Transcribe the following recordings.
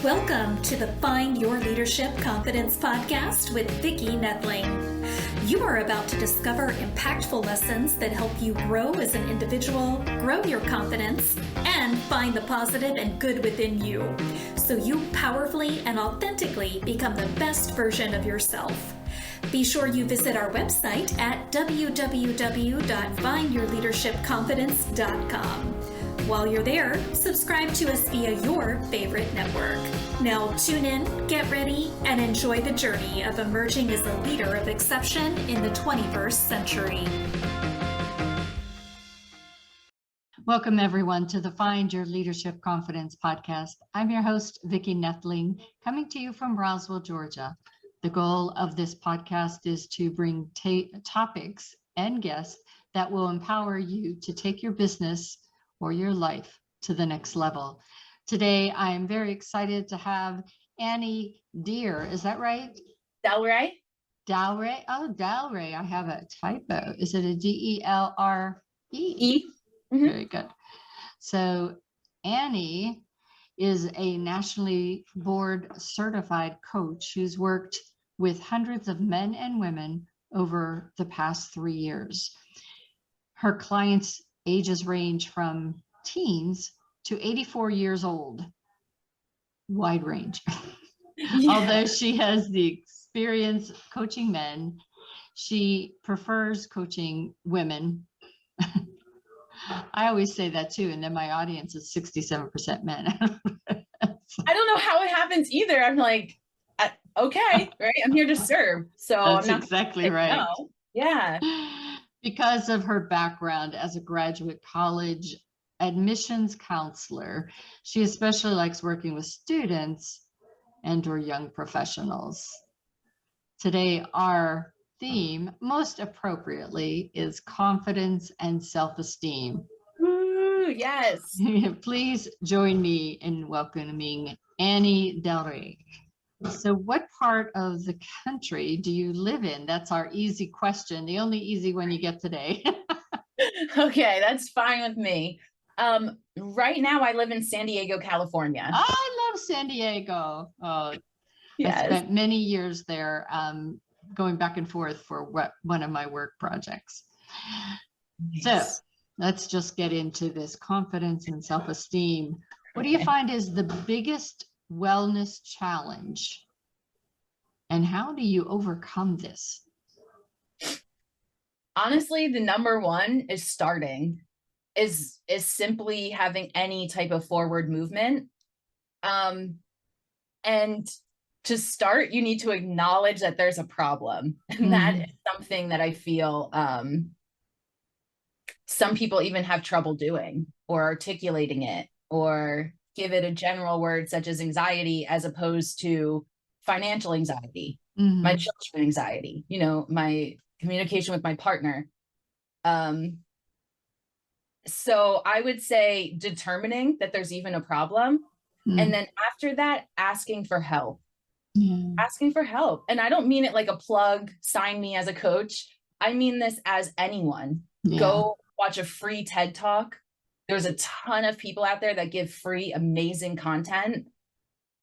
Welcome to the Find Your Leadership Confidence podcast with Vicki Nedling. You are about to discover impactful lessons that help you grow as an individual, grow your confidence, and find the positive and good within you, so you powerfully and authentically become the best version of yourself. Be sure you visit our website at www.findyourleadershipconfidence.com. While you're there, subscribe to us via your favorite network. Now tune in, get ready, and enjoy the journey of emerging as a leader of exception in the 21st century. Welcome, everyone, to the Find Your Leadership Confidence podcast. I'm your host, Vicki Nedling, coming to you from Roswell, Georgia. The goal of this podcast is to bring topics and guests that will empower you to take your business or your life to the next level. Today, I am very excited to have Annie Delre. Is that right? Delre. Delre. Oh, Delre. I have a typo. Is it a Delre? Mm-hmm. Very good. So Annie is a nationally board certified coach who's worked with hundreds of men and women over the past 3 years. Her clients' ages range from teens to 84 years old. Wide range. Yeah. Although she has the experience coaching men, she prefers coaching women. I always say that too, and then my audience is 67% men. I don't know how it happens either. I'm like, okay, right? I'm here to serve. So That's I'm not exactly right. No. Yeah. Because of her background as a graduate college admissions counselor, she especially likes working with students and or young professionals. Today, our theme, most appropriately, is confidence and self-esteem. Ooh, yes. Please join me in welcoming Annie Delre. So what part of the country do you live in? That's our easy question, the only easy one you get today. Okay, that's fine with me. Right now I live in San Diego, California. I love San Diego. Oh, Yes. I spent many years there, going back and forth for one of my work projects. Nice. So let's just get into this confidence and self-esteem. What do you find is the biggest wellness challenge, and how do you overcome this? Honestly, the number one is starting, is simply having any type of forward movement. And to start, you need to acknowledge that there's a problem. And that is something that I feel some people even have trouble doing or articulating it, or give it a general word such as anxiety, as opposed to financial anxiety, my children anxiety, my communication with my partner. So I would say determining that there's even a problem. And then after that, asking for help. Asking for help. And I don't mean it like a plug, sign me as a coach. I mean this as anyone. Go watch a free TED Talk. There's a ton of people out there that give free, amazing content.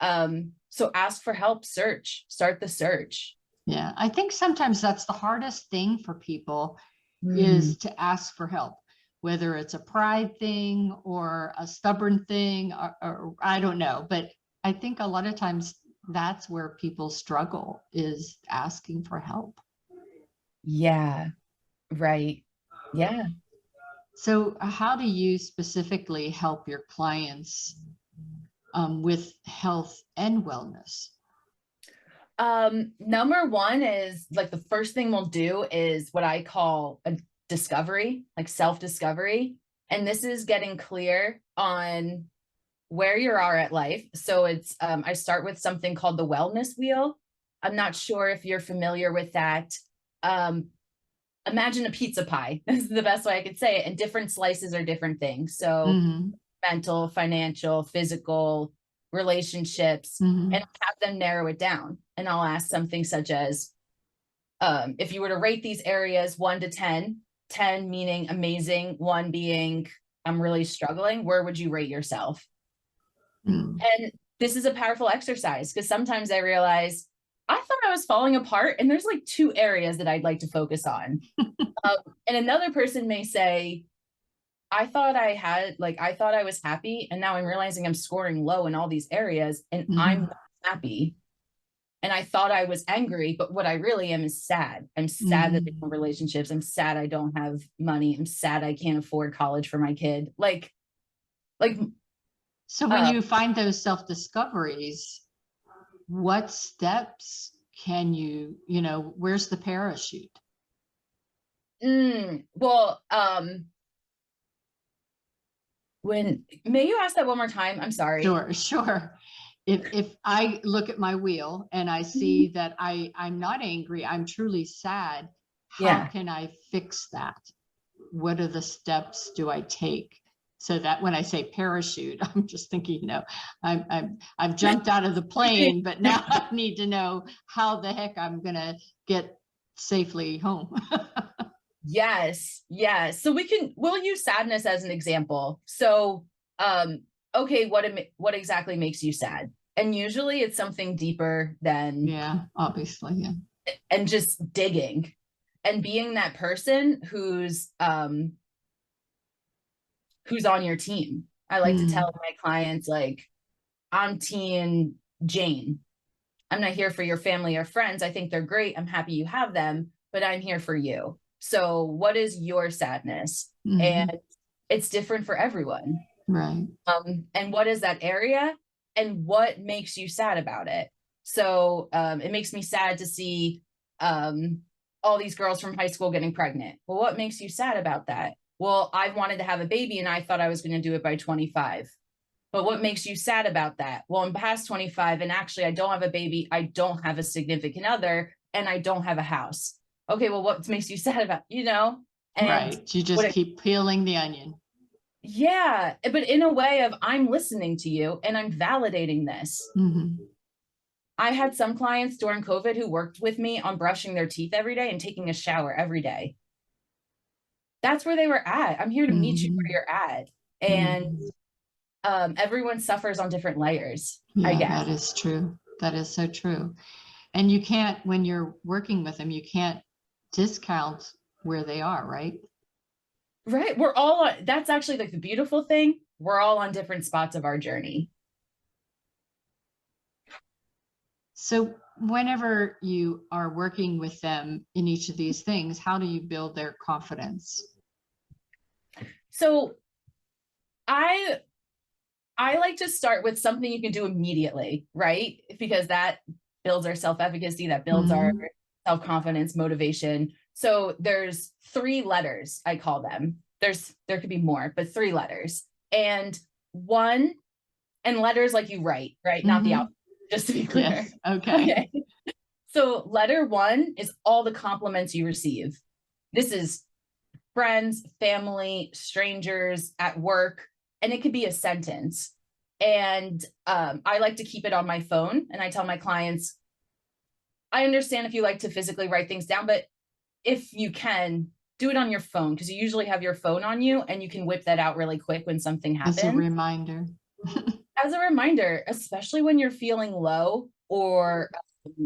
So ask for help, start the search. Yeah, I think sometimes that's the hardest thing for people is to ask for help, whether it's a pride thing or a stubborn thing, or I don't know. But I think a lot of times that's where people struggle, is asking for help. Yeah, right. Yeah. So how do you specifically help your clients with health and wellness? Number one is, like, the first thing we'll do is what I call a discovery, like self-discovery. And this is getting clear on where you are at life. So it's, I start with something called the wellness wheel. I'm not sure if you're familiar with that. Imagine a pizza pie. This is the best way I could say it. And different slices are different things. So mental, financial, physical, relationships, and have them narrow it down. And I'll ask something such as, if you were to rate these areas 1 to 10, 10 meaning amazing, 1 being I'm really struggling, where would you rate yourself? And this is a powerful exercise, because sometimes I realize I thought I was falling apart and there's like 2 areas that I'd like to focus on. And another person may say, I thought I was happy, and now I'm realizing I'm scoring low in all these areas and I'm not happy. And I thought I was angry, but what I really am is sad. I'm sad that there's no relationships. I'm sad I don't have money. I'm sad I can't afford college for my kid. So when you find those self-discoveries, what steps can where's the parachute? Well, may you ask that one more time? I'm sorry. Sure. If I look at my wheel and I see that I'm not angry, I'm truly sad, how can I fix that? What are the steps do I take? So that when I say parachute, I'm just thinking, I've jumped out of the plane, but now I need to know how the heck I'm gonna get safely home. Yes. So we'll use sadness as an example. So, okay, what exactly makes you sad? And usually it's something deeper than, obviously, and just digging and being that person who's on your team. I like to tell my clients, like, I'm team Jane. I'm not here for your family or friends. I think they're great. I'm happy you have them, but I'm here for you. So what is your sadness? And it's different for everyone. Right. And what is that area? And what makes you sad about it? So it makes me sad to see all these girls from high school getting pregnant. Well, what makes you sad about that? Well, I wanted to have a baby and I thought I was going to do it by 25. But what makes you sad about that? Well, I'm past 25 and actually I don't have a baby. I don't have a significant other and I don't have a house. Okay, well, what makes you sad about, And right. You just keep peeling the onion. Yeah. But in a way of, I'm listening to you and I'm validating this. I had some clients during COVID who worked with me on brushing their teeth every day and taking a shower every day. That's where they were at. I'm here to meet you where you're at. And everyone suffers on different layers, I guess. That is true. That is so true. And you can't, when you're working with them, you can't discount where they are, right? Right. That's actually like the beautiful thing. We're all on different spots of our journey. So whenever you are working with them in each of these things, how do you build their confidence? So I like to start with something you can do immediately, right? Because that builds our self-efficacy, that builds our self-confidence, motivation. So there's 3 letters, I call them. There could be more, but 3 letters. And letters like you write, right? Not the alphabet, just to be clear. Yes. Okay. So letter 1 is all the compliments you receive. This is friends, family, strangers, at work, and it could be a sentence. And I like to keep it on my phone. And I tell my clients, I understand if you like to physically write things down, but if you can, do it on your phone, because you usually have your phone on you and you can whip that out really quick when something happens. As a reminder. As a reminder, especially when you're feeling low or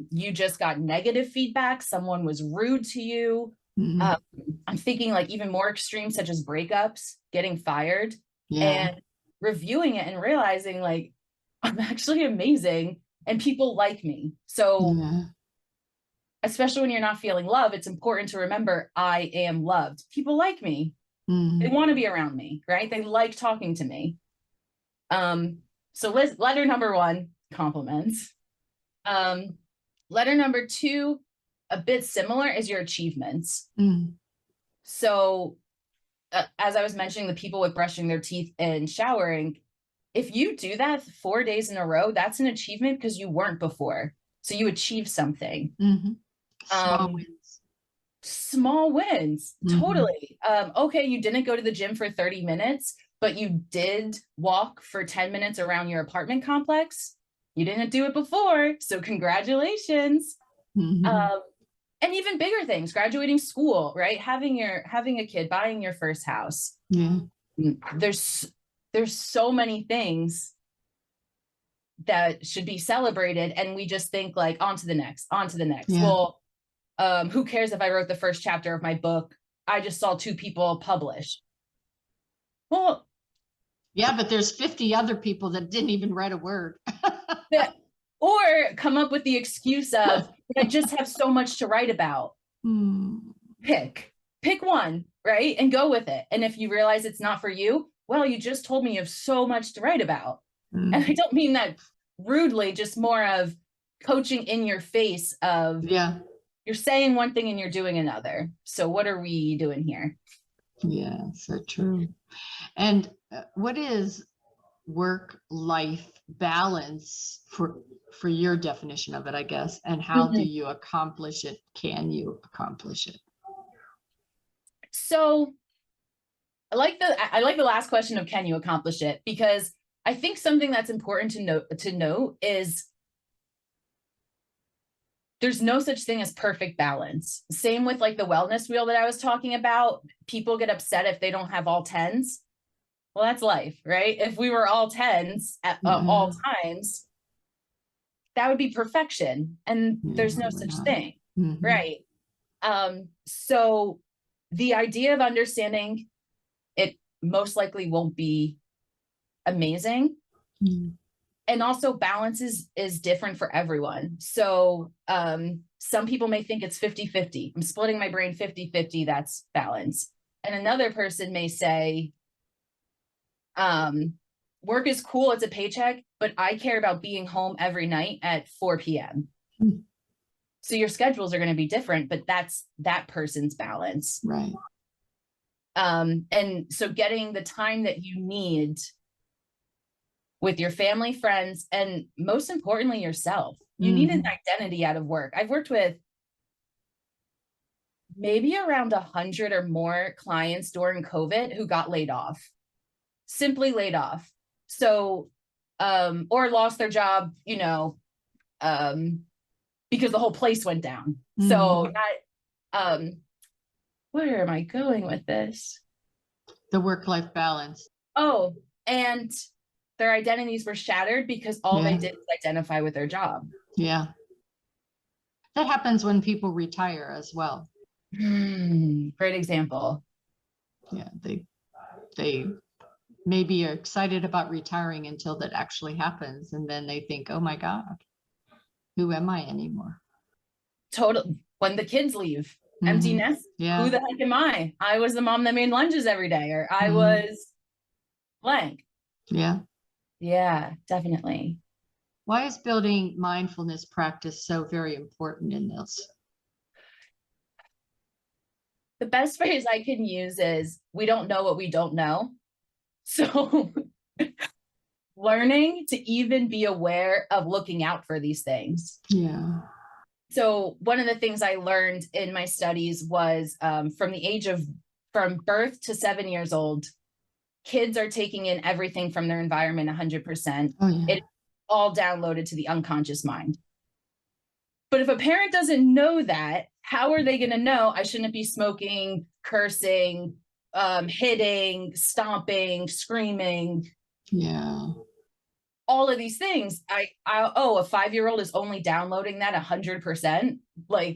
you just got negative feedback, someone was rude to you. I'm thinking like even more extreme, such as breakups, getting fired, and reviewing it and realizing like, I'm actually amazing and people like me. So especially when you're not feeling love, it's important to remember I am loved. People like me. They want to be around me, right? They like talking to me. So letter number 1, compliments. Letter number 2, a bit similar, is your achievements. So as I was mentioning, the people with brushing their teeth and showering, if you do that 4 days in a row, that's an achievement because you weren't before. So you achieved something. Small wins. Totally. Okay, you didn't go to the gym for 30 minutes, but you did walk for 10 minutes around your apartment complex. You didn't do it before, so congratulations. And even bigger things, graduating school, right? Having a kid, buying your first house. There's so many things that should be celebrated. And we just think like, on to the next, on to the next. Yeah. Well, who cares if I wrote the first chapter of my book? I just saw 2 people publish. Well, yeah, but there's 50 other people that didn't even write a word. or come up with the excuse of, I just have so much to write about. Pick one, right? And go with it. And if you realize it's not for you, well, you just told me you have so much to write about. And I don't mean that rudely, just more of coaching in your face of, you're saying one thing and you're doing another. So what are we doing here? Yeah, so true. And what is work-life balance for your definition of it, I guess, and how do you accomplish it? Can you accomplish it? So I like the last question of, can you accomplish it? Because I think something that's important to note is there's no such thing as perfect balance. Same with like the wellness wheel that I was talking about. People get upset if they don't have all 10s. Well, that's life, right? If we were all 10s at all times, that would be perfection. And there's no such thing, right? So the idea of understanding it most likely won't be amazing. And also balance is different for everyone. So some people may think it's 50-50. I'm splitting my brain 50-50, that's balance. And another person may say, work is cool, it's a paycheck, but I care about being home every night at 4 p.m. So your schedules are going to be different, but that's that person's balance. Right. And so getting the time that you need with your family, friends, and most importantly, yourself. You need an identity out of work. I've worked with maybe around 100 or more clients during COVID who got laid off, simply laid off. So, or lost their job, because the whole place went down. So where am I going with this? The work-life balance. Oh, and their identities were shattered because all they did was identify with their job. Yeah. That happens when people retire as well. Great example. Yeah, they maybe are excited about retiring until that actually happens. And then they think, oh my God, who am I anymore? Total. When the kids leave, empty nest. Yeah. Who the heck am I? I was the mom that made lunches every day, or I was blank. Yeah. Yeah, definitely. Why is building mindfulness practice so very important in this? The best phrase I can use is, we don't know what we don't know. So learning to even be aware of looking out for these things. Yeah. So one of the things I learned in my studies was from birth to 7 years old, kids are taking in everything from their environment 100%. Oh, yeah. It's all downloaded to the unconscious mind. But if a parent doesn't know that, how are they going to know I shouldn't be smoking, cursing, hitting, stomping, screaming? Yeah. All of these things. A 5-year-old is only downloading that 100%. But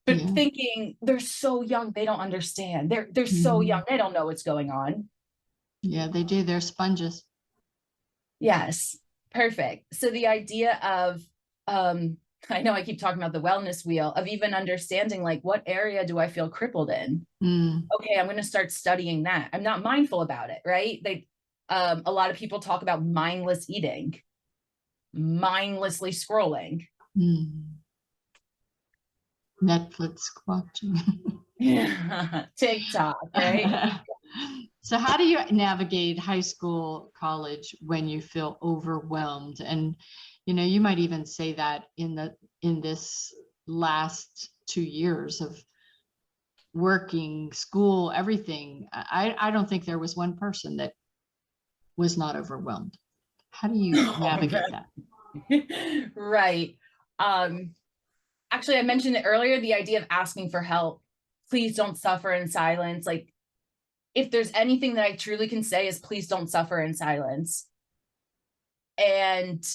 thinking they're so young, they don't understand. They're so young, they don't know what's going on. Yeah, they do. They're sponges. Yes, perfect. So the idea of, I know I keep talking about the wellness wheel, of even understanding what area do I feel crippled in? Okay, I'm going to start studying that. I'm not mindful about it, right? A lot of people talk about mindless eating, mindlessly scrolling. Netflix watching. Yeah, TikTok, right? So how do you navigate high school, college when you feel overwhelmed? And, you might even say that in this last 2 years of working, school, everything, I don't think there was one person that was not overwhelmed. How do you navigate that? Right. Actually, I mentioned it earlier, the idea of asking for help. Please don't suffer in silence. If there's anything that I truly can say is, please don't suffer in silence. and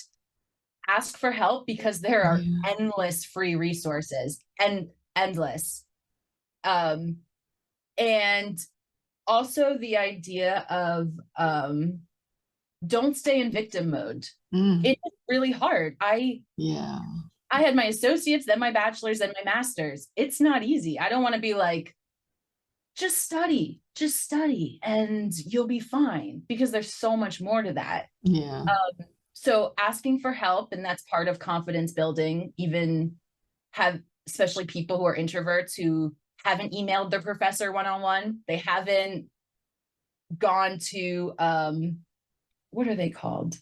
ask for help, because there are endless free resources, and endless. And also the idea of don't stay in victim mode. It's really hard. I had my associates, then my bachelor's, then my master's. It's not easy. I don't want to be like, just study, and you'll be fine, because there's so much more to that. So asking for help, and that's part of confidence building. Even especially people who are introverts who haven't emailed their professor one-on-one, they haven't gone to what are they called,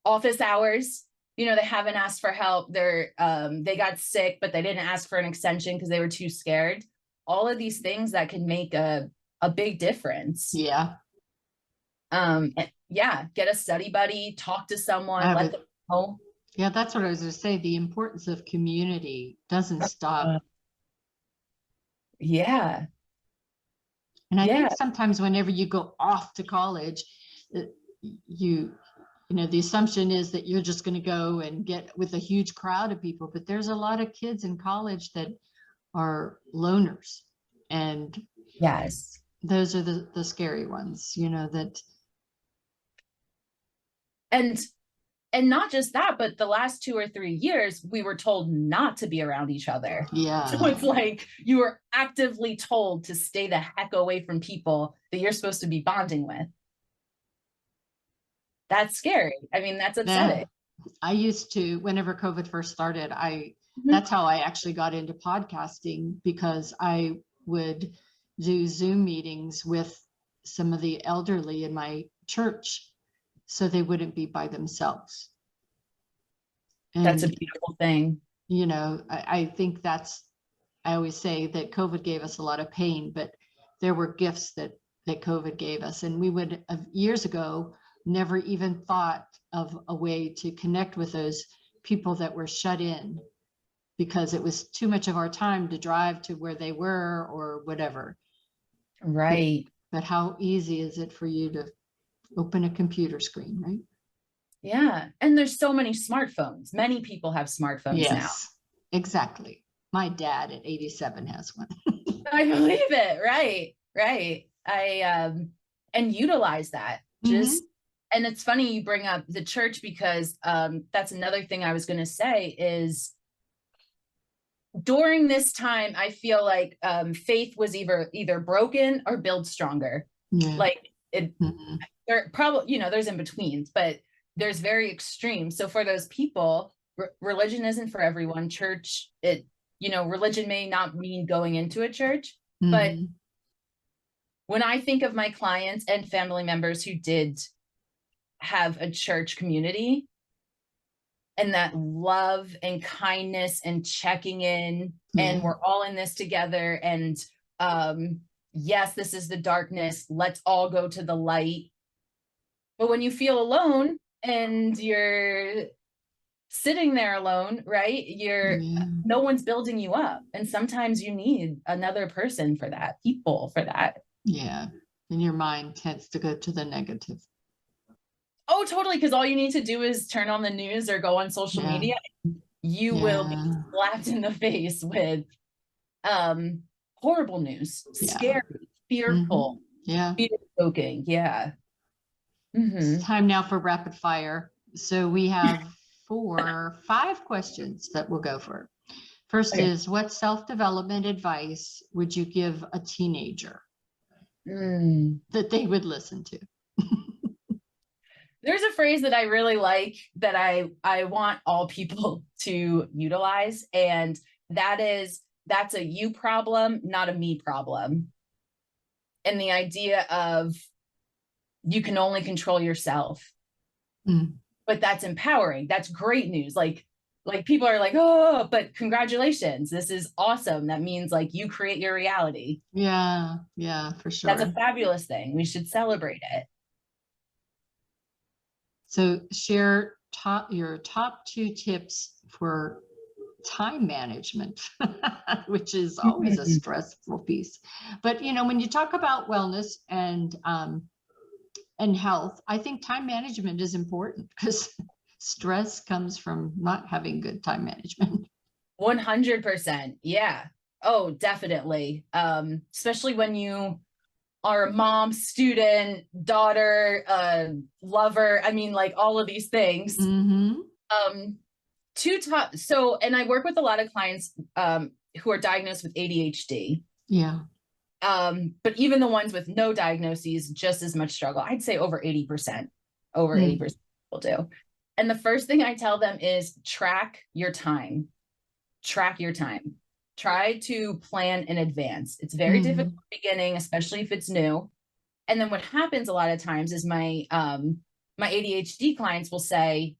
office hours, they haven't asked for help. They got sick, but they didn't ask for an extension because they were too scared. All of these things that can make a big difference. Get a study buddy, talk to someone, let them know. That's what I was going to say. The importance of community doesn't stop. And I think sometimes whenever you go off to college, the assumption is that you're just going to go and get with a huge crowd of people, but there's a lot of kids in college that are loners, and those are the scary ones, that. And not just that, but the last 2 or 3 years, we were told not to be around each other. So it's like you were actively told to stay the heck away from people that you're supposed to be bonding with. That's scary. I mean, that's upsetting. I used to, whenever COVID first started, that's how I actually got into podcasting, because I would do Zoom meetings with some of the elderly in my church, so they wouldn't be by themselves. And, that's a beautiful thing. I think I always say that COVID gave us a lot of pain, but there were gifts that COVID gave us. And we would have years ago never even thought of a way to connect with those people that were shut in, because it was too much of our time to drive to where they were or whatever. Right. But how easy is it for you to open a computer screen, right? And there's so many smartphones. Many people have smartphones now. Exactly. My dad at 87 has one. I believe it. Right. And utilize that. And it's funny you bring up the church, because that's another thing I was going to say is, during this time, I feel like faith was either broken or built stronger. Like it, there probably, there's in betweens, but there's very extreme. So for those people, religion isn't for everyone. Church, religion may not mean going into a church, but when I think of my clients and family members who did have a church community, and that love and kindness and checking in, and we're all in this together, and yes, this is the darkness, let's all go to the light. But when you feel alone and you're sitting there alone, right, no one's building you up, and sometimes you need another person for that, people for that. And your mind tends to go to the negative. Oh, totally. Because all you need to do is turn on the news or go on social media. You will be slapped in the face with horrible news, scary, fearful, fear-provoking. It's time now for rapid fire. So we have 5 questions that we'll go for. First is, what self-development advice would you give a teenager that they would listen to? There's a phrase that I really like that I want all people to utilize, and that's a you problem, not a me problem. And the idea of you can only control yourself, but that's empowering. That's great news. Like people are like, oh, but congratulations, this is awesome. That means like you create your reality. Yeah, for sure. That's a fabulous thing. We should celebrate it. So share your top 2 tips for time management, which is always a stressful piece. But when you talk about wellness and and health, I think time management is important because stress comes from not having good time management. 100%. Yeah. Oh, definitely. Especially when you are a mom, student, daughter, lover. I mean, like all of these things. Mm-hmm. So, and I work with a lot of clients who are diagnosed with ADHD. Yeah. But even the ones with no diagnoses, just as much struggle. I'd say over 80%. Over 80% will do. And the first thing I tell them is track your time. Track your time. Try to plan in advance. It's very difficult at the beginning, especially if it's new. And then what happens a lot of times is my ADHD clients will say,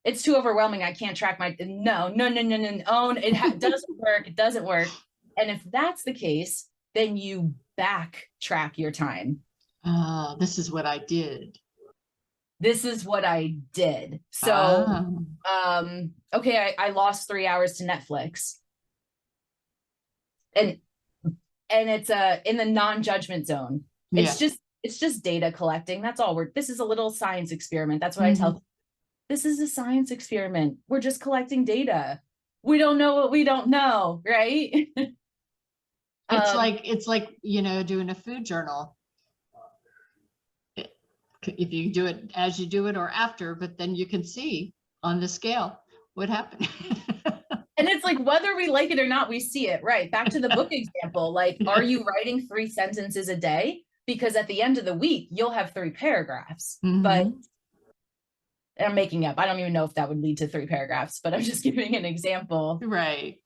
it's too overwhelming. I can't track my, no. It doesn't work. It doesn't work. And if that's the case, then you backtrack your time. This is what I did. This is what I did. So, okay, I lost 3 hours to Netflix. And it's in the non-judgment zone. Yeah. It's just data collecting. That's all this is a little science experiment. That's what I tell them. This is a science experiment. We're just collecting data. We don't know what we don't know, right? It's like, doing a food journal. If you do it as you do it or after, but then you can see on the scale what happened. And it's like, whether we like it or not, we see it, right? Back to the book example, like, are you writing 3 sentences a day? Because at the end of the week, you'll have 3 paragraphs, but I'm making up. I don't even know if that would lead to 3 paragraphs, but I'm just giving an example. Right.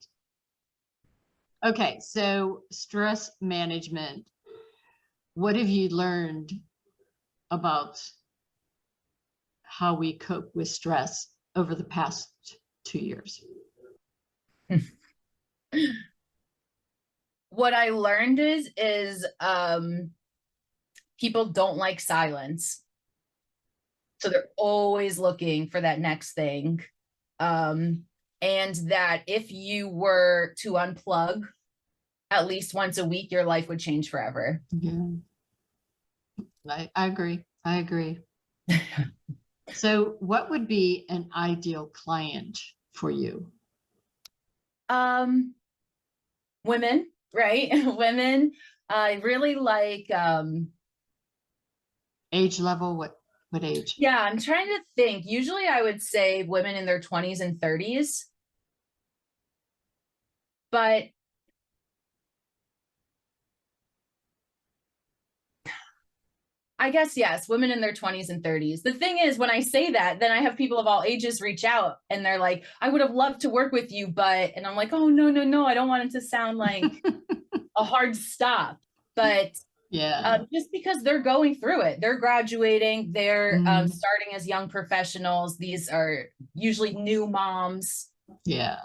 Okay. So stress management, what have you learned about how we cope with stress over the past 2 years? What I learned is people don't like silence. So they're always looking for that next thing. And that if you were to unplug at least once a week, your life would change forever. Yeah. I agree. I agree. So what would be an ideal client for you? Women, right? Women. I really like age level. What age? Yeah, I'm trying to think. Usually I would say women in their 20s and 30s. But I guess, yes, women in their 20s and 30s. The thing is, when I say that, then I have people of all ages reach out and they're like, I would have loved to work with you, and I'm like, oh, no. I don't want it to sound like a hard stop. But yeah, just because they're going through it, they're graduating, they're starting as young professionals. These are usually new moms. Yeah,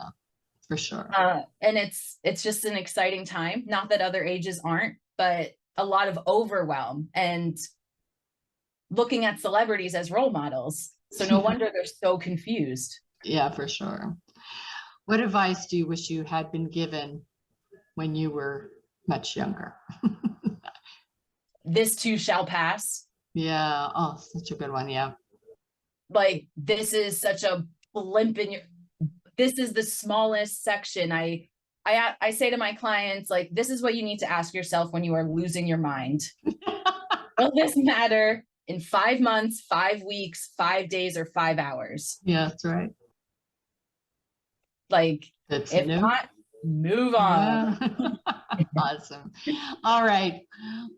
for sure. And it's just an exciting time. Not that other ages aren't, but a lot of overwhelm and looking at celebrities as role models. So no wonder they're so confused. Yeah, for sure. What advice do you wish you had been given when you were much younger? This too shall pass. Yeah. Oh, such a good one. Yeah. Like, this is such a blimp in this is the smallest section. I say to my clients, like, this is what you need to ask yourself when you are losing your mind. Will this matter in 5 months, 5 weeks, 5 days, or 5 hours? Yeah, that's right. Like, that's if not, move on. Yeah. Awesome. All right.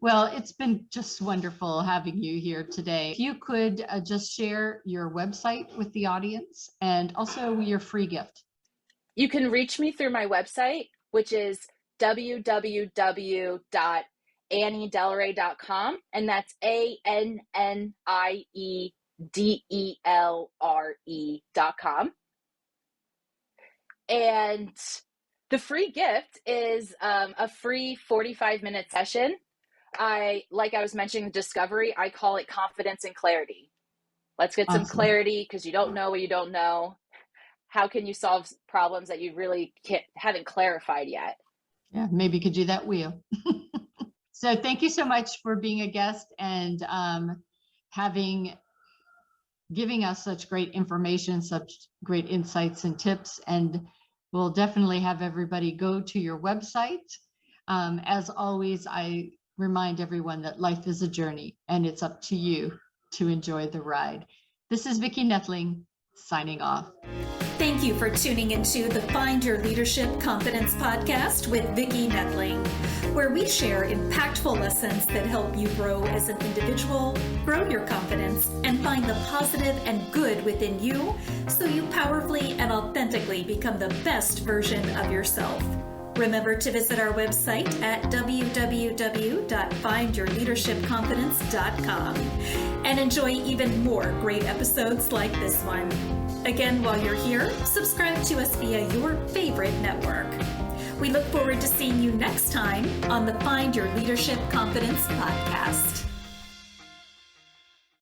Well, it's been just wonderful having you here today. If you could just share your website with the audience and also your free gift. You can reach me through my website, which is www.anniedelre.com, and that's ANNIEDELRE.com. And the free gift is a free 45-minute session. Like I was mentioning, discovery, I call it confidence and clarity. Let's get some clarity, because you don't know what you don't know. How can you solve problems that you really haven't clarified yet? Yeah, maybe you could do that wheel. So thank you so much for being a guest. And giving us such great information, such great insights and tips. And we'll definitely have everybody go to your website. As always, I remind everyone that life is a journey and it's up to you to enjoy the ride. This is Vicki Nettling signing off. Thank you for tuning into the Find Your Leadership Confidence podcast with Vicki Nettling, where we share impactful lessons that help you grow as an individual, grow your confidence, and find the positive and good within you so you powerfully and authentically become the best version of yourself. Remember to visit our website at www.findyourleadershipconfidence.com and enjoy even more great episodes like this one. Again, while you're here, subscribe to us via your favorite network. We look forward to seeing you next time on the Find Your Leadership Confidence podcast.